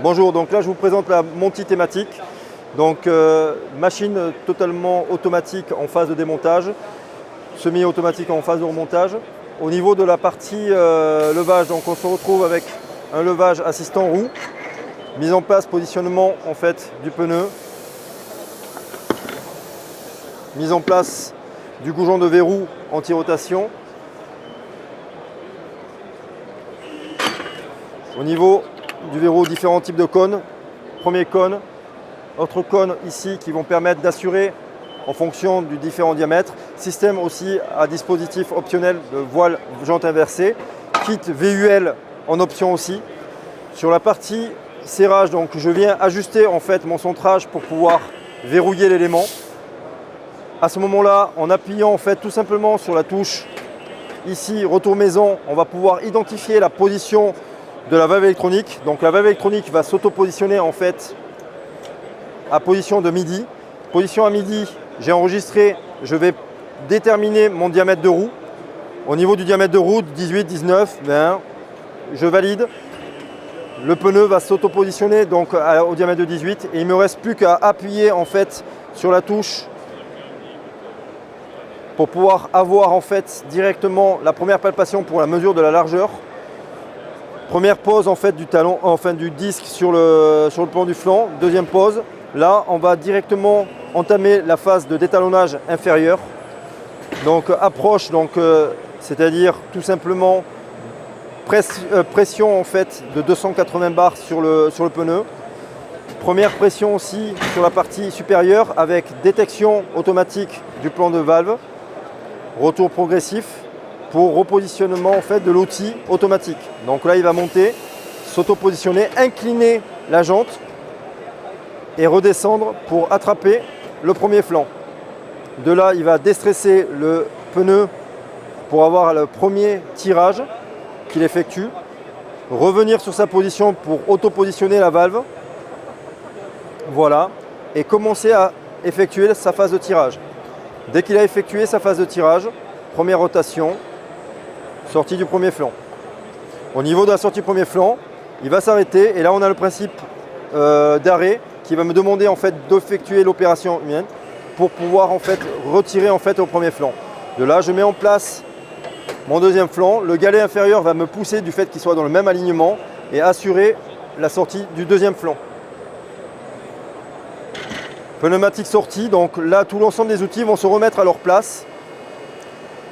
Bonjour, donc là je vous présente la Monty thématique. Donc machine totalement automatique en phase de démontage, semi-automatique en phase de remontage. Au niveau de la partie levage, donc on se retrouve avec un levage assistant roue, mise en place, positionnement en fait du pneu, mise en place du goujon de verrou anti-rotation. Au niveau du verrou, différents types de cônes. Premier cône, autres cônes ici qui vont permettre d'assurer en fonction du différent diamètre. Système aussi à dispositif optionnel de voile jante inversée. Kit VUL en option aussi. Sur la partie serrage, donc je viens ajuster en fait mon centrage pour pouvoir verrouiller l'élément. À ce moment-là, en appuyant en fait tout simplement sur la touche ici retour maison, on va pouvoir identifier la position de la valve électronique. Donc la valve électronique va s'auto-positionner en fait à position de midi. Position à midi, j'ai enregistré, je vais déterminer mon diamètre de roue. Au niveau du diamètre de roue, 18, 19, 20, je valide. Le pneu va s'auto-positionner donc au diamètre de 18 et il ne me reste plus qu'à appuyer en fait sur la touche pour pouvoir avoir en fait directement la première palpation pour la mesure de la largeur. Première pose en fait du talon, enfin du disque sur le plan du flanc. Deuxième pose. Là, on va directement entamer la phase de détalonnage inférieur. Donc approche, c'est-à-dire tout simplement pression en fait de 280 bars sur le pneu. Première pression aussi sur la partie supérieure avec détection automatique du plan de valve. Retour progressif pour repositionnement en fait de l'outil automatique. Donc là il va monter, s'auto-positionner, incliner la jante et redescendre pour attraper le premier flanc. De là il va déstresser le pneu pour avoir le premier tirage qu'il effectue, revenir sur sa position pour auto-positionner la valve, voilà, et commencer à effectuer sa phase de tirage. Dès qu'il a effectué sa phase de tirage, première rotation, sortie du premier flanc. Au niveau de la sortie du premier flanc, il va s'arrêter et là on a le principe d'arrêt qui va me demander en fait d'effectuer l'opération humaine pour pouvoir en fait retirer en fait au premier flanc. De là, je mets en place mon deuxième flanc. Le galet inférieur va me pousser du fait qu'il soit dans le même alignement et assurer la sortie du deuxième flanc. Pneumatique sortie, donc là tout l'ensemble des outils vont se remettre à leur place.